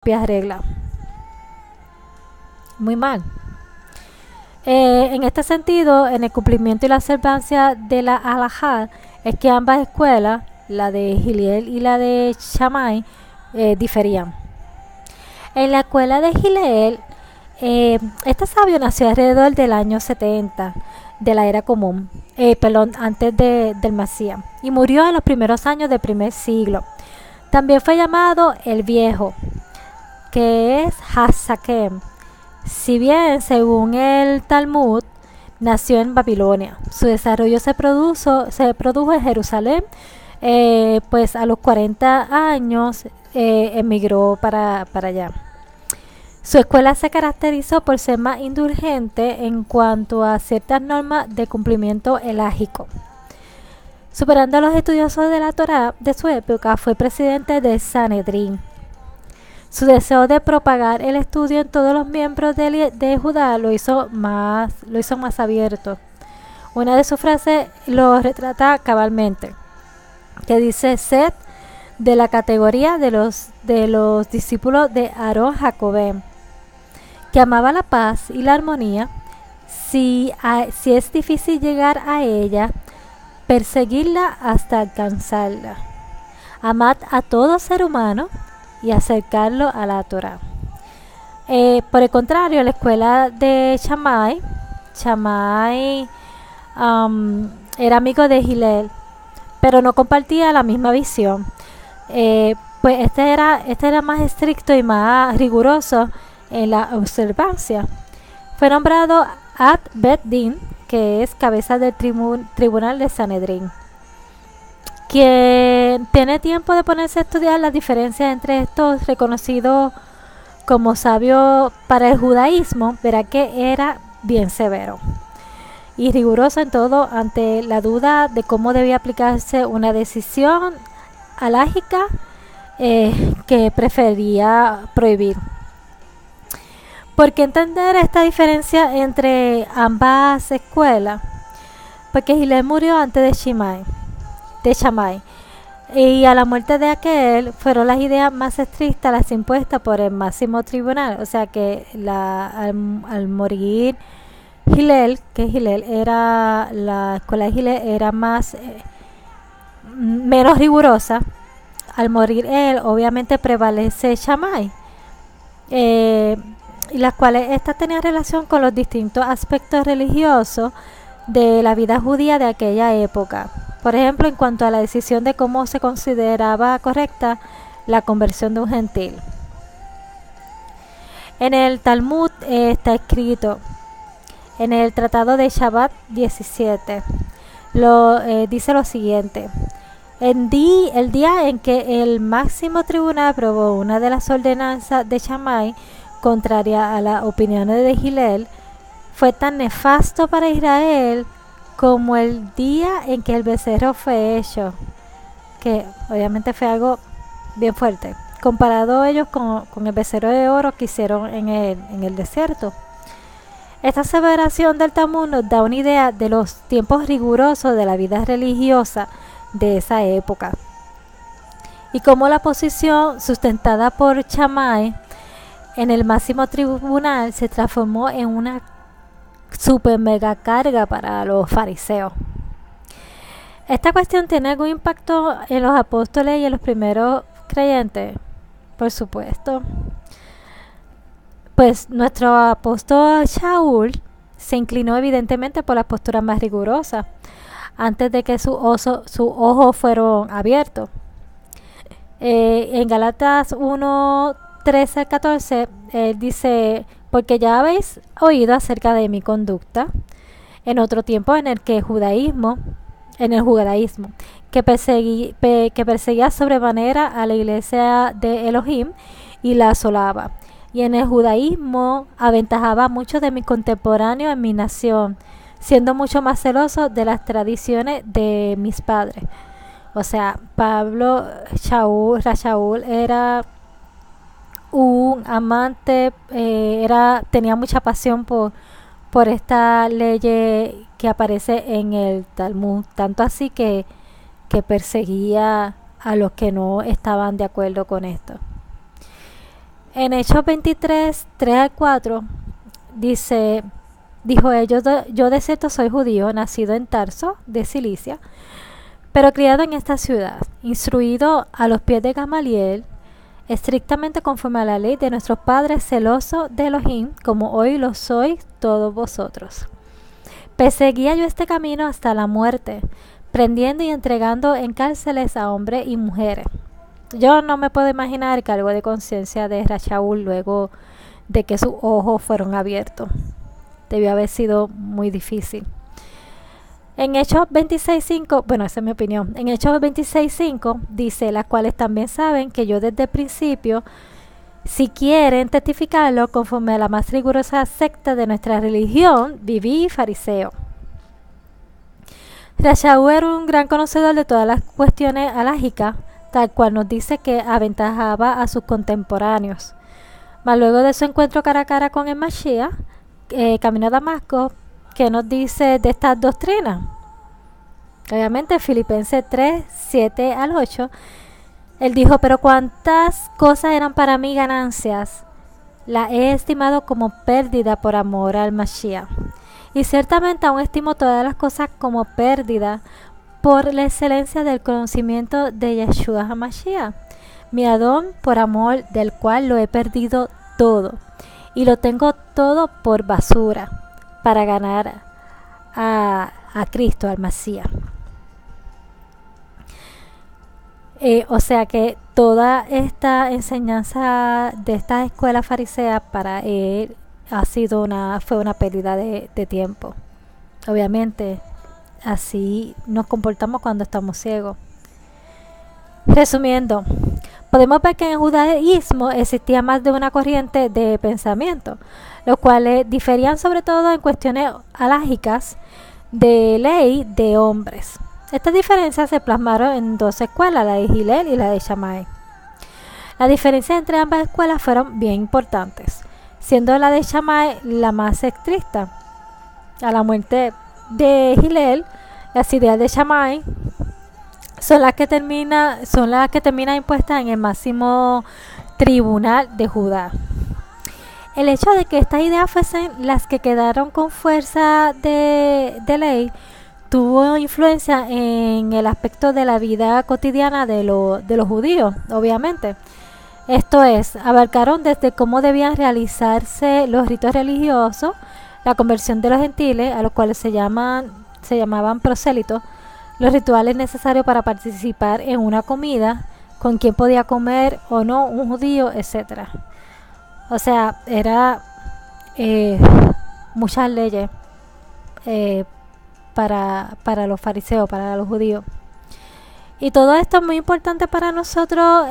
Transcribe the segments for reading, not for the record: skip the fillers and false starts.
propias reglas. Muy mal. En este sentido, en el cumplimiento y la observancia de la halajá, es que ambas escuelas, la de Hillel y la de Shammai, diferían. En la escuela de Hillel, este sabio nació alrededor del año 70 de la era común, antes del Mesías, y murió en los primeros años del primer siglo. También fue llamado el Viejo, que es Hasakem. Si bien, según el Talmud, nació en Babilonia, su desarrollo se produjo en Jerusalén, pues a los 40 años emigró para allá. Su escuela se caracterizó por ser más indulgente en cuanto a ciertas normas de cumplimiento elágico. Superando a los estudiosos de la Torá de su época, fue presidente del Sanedrín. Su deseo de propagar el estudio en todos los miembros de Judá lo hizo más abierto. Una de sus frases lo retrata cabalmente, que dice: sed de la categoría de los discípulos de Aarón Jacobé, que amaba la paz y la armonía. Si es difícil llegar a ella, perseguirla hasta alcanzarla. Amad a todo ser humano y acercarlo a la Torá. Por el contrario, la escuela de Shammai era amigo de Hillel, pero no compartía la misma visión. Pues este era más estricto y más riguroso en la observancia. Fue nombrado Ad Bet Din, que es cabeza del tribunal de Sanedrín. Quien tiene tiempo de ponerse a estudiar las diferencias entre estos reconocidos como sabios para el judaísmo, verá que era bien severo y riguroso en todo ante la duda de cómo debía aplicarse una decisión halágica que prefería prohibir. ¿Por qué entender esta diferencia entre ambas escuelas? Porque Hillel murió antes de Shammai, y a la muerte de aquel fueron las ideas más estrictas las impuestas por el máximo tribunal. O sea que al morir Hillel, la escuela de Hillel era menos rigurosa. Al morir él, obviamente prevalece Shammai, y las cuales estas tenían relación con los distintos aspectos religiosos de la vida judía de aquella época. Por ejemplo, en cuanto a la decisión de cómo se consideraba correcta la conversión de un gentil. En el Talmud está escrito, en el Tratado de Shabbat 17, dice lo siguiente: el día en que el máximo tribunal aprobó una de las ordenanzas de Shammai contraria a las opiniones de Hillel, fue tan nefasto para Israel como el día en que el becerro fue hecho, que obviamente fue algo bien fuerte, comparado ellos con el becerro de oro que hicieron en el desierto. Esta aseveración del Talmud nos da una idea de los tiempos rigurosos de la vida religiosa de esa época, y cómo la posición sustentada por Shammai en el máximo tribunal se transformó en una super mega carga para los fariseos. ¿Esta cuestión tiene algún impacto en los apóstoles y en los primeros creyentes? Por supuesto. Pues nuestro apóstol Shaul se inclinó evidentemente por las posturas más rigurosas antes de que sus ojos fueron abiertos. En Galatas 1, 13 al 14, él dice: porque ya habéis oído acerca de mi conducta en otro tiempo en el judaísmo, que perseguía sobremanera a la iglesia de Elohim y la asolaba. Y en el judaísmo aventajaba a muchos de mis contemporáneos en mi nación, siendo mucho más celoso de las tradiciones de mis padres. O sea, Shaul era un amante, tenía mucha pasión por esta ley que aparece en el Talmud, tanto así que perseguía a los que no estaban de acuerdo con esto. En Hechos 23, 3 al 4, dice, dijo él, yo de cierto soy judío, nacido en Tarso, de Cilicia, pero criado en esta ciudad, instruido a los pies de Gamaliel, estrictamente conforme a la ley de nuestros padres, celoso de Elohim, como hoy lo sois todos vosotros. Perseguía yo este camino hasta la muerte, prendiendo y entregando en cárceles a hombres y mujeres. Yo no me puedo imaginar el cargo de conciencia de Shaul luego de que sus ojos fueron abiertos. Debió haber sido muy difícil. En Hechos 26.5, bueno, esa es mi opinión, en Hechos 26.5 dice, las cuales también saben que yo desde el principio, si quieren testificarlo conforme a la más rigurosa secta de nuestra religión, viví fariseo. Shaul era un gran conocedor de todas las cuestiones alágicas, tal cual nos dice que aventajaba a sus contemporáneos. Mas luego de su encuentro cara a cara con el Mashiach, camino a Damasco, ¿qué nos dice de estas doctrinas? Obviamente Filipenses 3, 7 al 8, él dijo, pero cuántas cosas eran para mí ganancias, las he estimado como pérdida por amor al Mashiach. Y ciertamente aún estimo todas las cosas como pérdida por la excelencia del conocimiento de Yeshua HaMashiach, mi Adón, por amor del cual lo he perdido todo, y lo tengo todo por basura, para ganar a Cristo, al Mashiach. O sea que toda esta enseñanza de esta escuela farisea para él fue una pérdida de tiempo. Obviamente, así nos comportamos cuando estamos ciegos. Resumiendo, podemos ver que en el judaísmo existía más de una corriente de pensamiento, los cuales diferían sobre todo en cuestiones alágicas de ley de hombres. Estas diferencias se plasmaron en dos escuelas, la de Hillel y la de Shammai. Las diferencias entre ambas escuelas fueron bien importantes, siendo la de Shammai la más estricta. A la muerte de Hillel, las ideas de Shammai son las que terminan impuestas en el máximo tribunal de Judá. El hecho de que estas ideas fuesen las que quedaron con fuerza de ley tuvo influencia en el aspecto de la vida cotidiana de los judíos, obviamente. Esto es, abarcaron desde cómo debían realizarse los ritos religiosos, la conversión de los gentiles, a los cuales se llamaban prosélitos, los rituales necesarios para participar en una comida, con quién podía comer o no un judío, etc. O sea, era muchas leyes para los fariseos, para los judíos. Y todo esto es muy importante para nosotros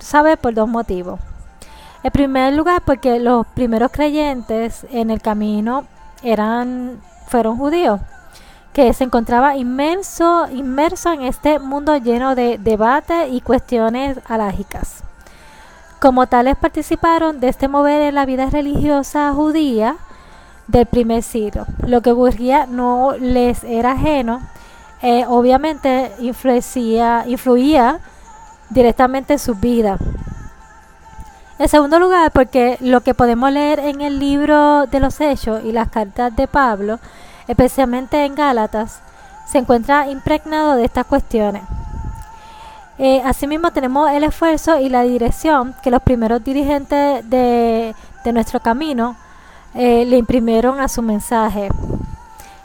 saber por dos motivos. En primer lugar, porque los primeros creyentes en el camino fueron judíos, que se encontraba inmerso en este mundo lleno de debates y cuestiones alágicas. Como tales participaron de este mover en la vida religiosa judía del primer siglo. Lo que ocurría no les era ajeno, obviamente influía directamente en sus vidas. En segundo lugar, porque lo que podemos leer en el libro de los Hechos y las cartas de Pablo, especialmente en Gálatas, se encuentra impregnado de estas cuestiones. Asimismo tenemos el esfuerzo y la dirección que los primeros dirigentes de nuestro camino le imprimieron a su mensaje.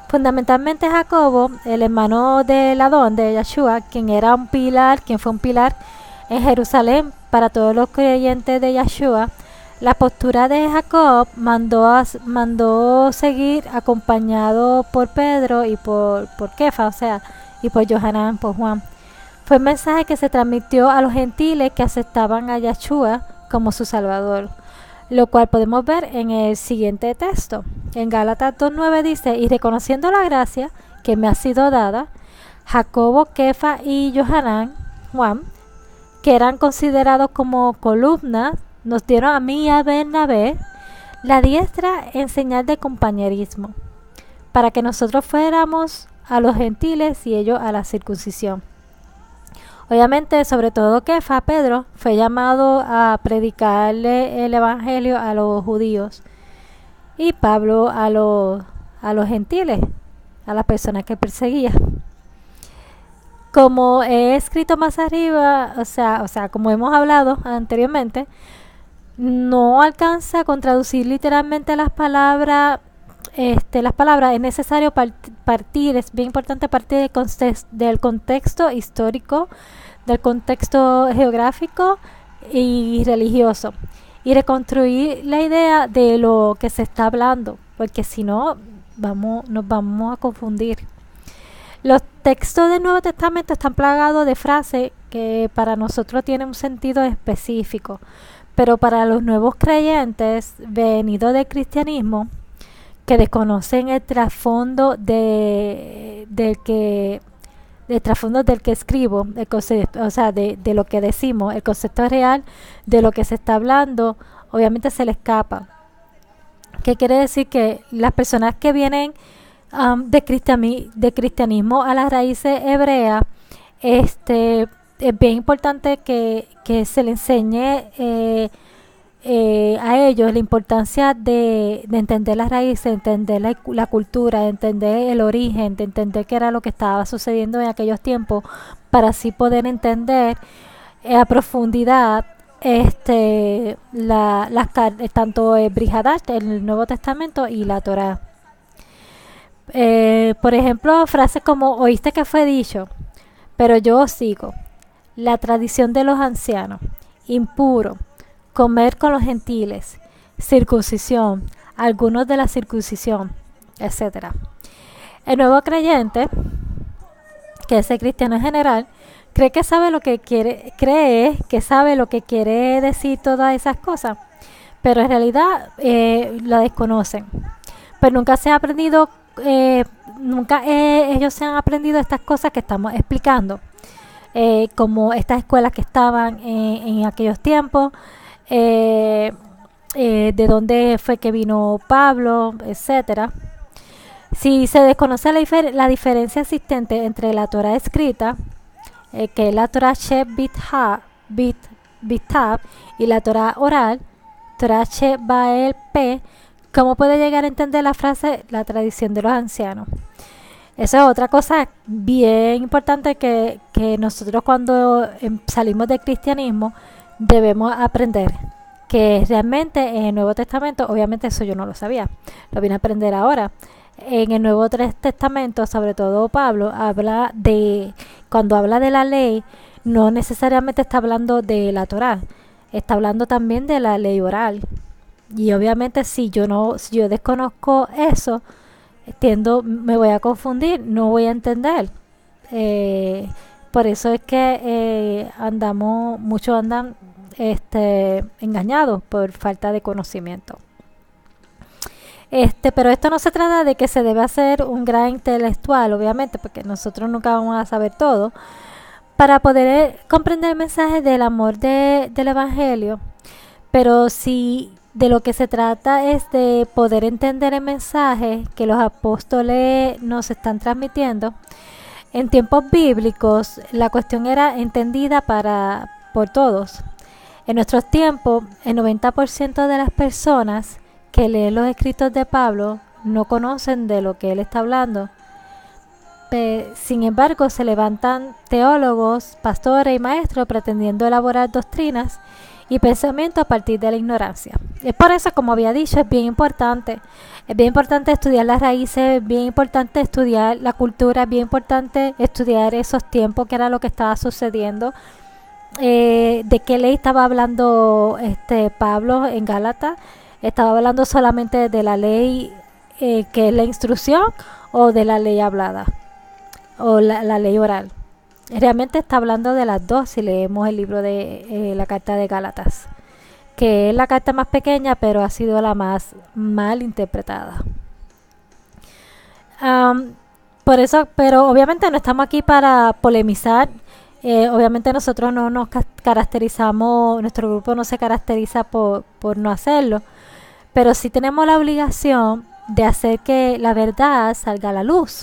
Fundamentalmente Jacobo, el hermano del Adón de Yeshua, quien fue un pilar en Jerusalén para todos los creyentes de Yeshua. La postura de Jacob mandó seguir acompañado por Pedro y por Kefa, y por Johanán, por Juan. Fue un mensaje que se transmitió a los gentiles que aceptaban a Yeshua como su Salvador, lo cual podemos ver en el siguiente texto. En Gálatas 2.9 dice, y reconociendo la gracia que me ha sido dada, Jacobo, Kefa y Johanán, Juan, que eran considerados como columnas, nos dieron a mí y a Bernabé la diestra en señal de compañerismo, para que nosotros fuéramos a los gentiles y ellos a la circuncisión. Obviamente, sobre todo Kefa, Pedro, fue llamado a predicarle el evangelio a los judíos y Pablo a los gentiles, a las personas que perseguía. Como he escrito más arriba, o sea, como hemos hablado anteriormente, no alcanza con traducir literalmente las palabras. Es necesario partir, es bien importante partir del contexto histórico, del contexto geográfico y religioso, y reconstruir la idea de lo que se está hablando, porque si no nos vamos a confundir. Los textos del Nuevo Testamento están plagados de frases que para nosotros tienen un sentido específico, pero para los nuevos creyentes venidos del cristianismo, que desconocen el trasfondo del que escribo, o sea, de lo que decimos, el concepto real de lo que se está hablando, obviamente se le escapa. ¿Qué quiere decir? Que las personas que vienen de cristianismo a las raíces hebreas, es bien importante que se le enseñe a ellos la importancia de entender las raíces, de entender la cultura, de entender el origen, de entender qué era lo que estaba sucediendo en aquellos tiempos, para así poder entender a profundidad tanto el Brit Hadash, el Nuevo Testamento, y la Torá. Por ejemplo, frases como: oíste que fue dicho, pero yo os sigo, la tradición de los ancianos, impuro, comer con los gentiles, circuncisión, algunos de la circuncisión, etc. El nuevo creyente, que es el cristiano en general, cree que sabe lo que quiere decir todas esas cosas, pero en realidad la desconocen. Pero nunca se ha aprendido, ellos se han aprendido estas cosas que estamos explicando, como estas escuelas que estaban en aquellos tiempos, de dónde fue que vino Pablo, etcétera. Si se desconoce la diferencia existente entre la Torah escrita, que es la Torah Bit-Tab, y la Torah oral, Torah Bael P, ¿cómo puede llegar a entender la frase la tradición de los ancianos? Eso es otra cosa bien importante que nosotros cuando salimos del cristianismo debemos aprender, que realmente en el Nuevo Testamento, obviamente eso yo no lo sabía, lo vine a aprender ahora. En el Nuevo Testamento, sobre todo Pablo, cuando habla de la ley, no necesariamente está hablando de la Torá, está hablando también de la ley oral. Y obviamente si yo desconozco eso, me voy a confundir, no voy a entender. Por eso es que muchos andan engañados por falta de conocimiento. Pero esto no se trata de que se debe hacer un gran intelectual, obviamente, porque nosotros nunca vamos a saber todo, para poder comprender el mensaje del amor del Evangelio. Pero si de lo que se trata es de poder entender el mensaje que los apóstoles nos están transmitiendo, en tiempos bíblicos la cuestión era entendida por todos. En nuestros tiempos, el 90% de las personas que leen los escritos de Pablo no conocen de lo que él está hablando. Sin embargo, se levantan teólogos, pastores y maestros pretendiendo elaborar doctrinas y pensamiento a partir de la ignorancia. Es por eso, como había dicho, es bien importante estudiar las raíces, es bien importante estudiar la cultura, es bien importante estudiar esos tiempos, que era lo que estaba sucediendo, de qué ley estaba hablando Pablo en Gálatas. Estaba hablando solamente de la ley que es la instrucción, o de la ley hablada, o la ley oral. Realmente está hablando de las dos si leemos el libro de la carta de Gálatas, que es la carta más pequeña, pero ha sido la más mal interpretada. Por eso, pero obviamente no estamos aquí para polemizar. Obviamente nosotros no nos caracterizamos, nuestro grupo no se caracteriza por no hacerlo, pero sí tenemos la obligación de hacer que la verdad salga a la luz.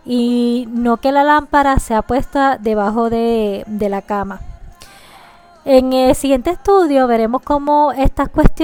y no que la lámpara sea puesta debajo de la cama. En el siguiente estudio veremos cómo estas cuestiones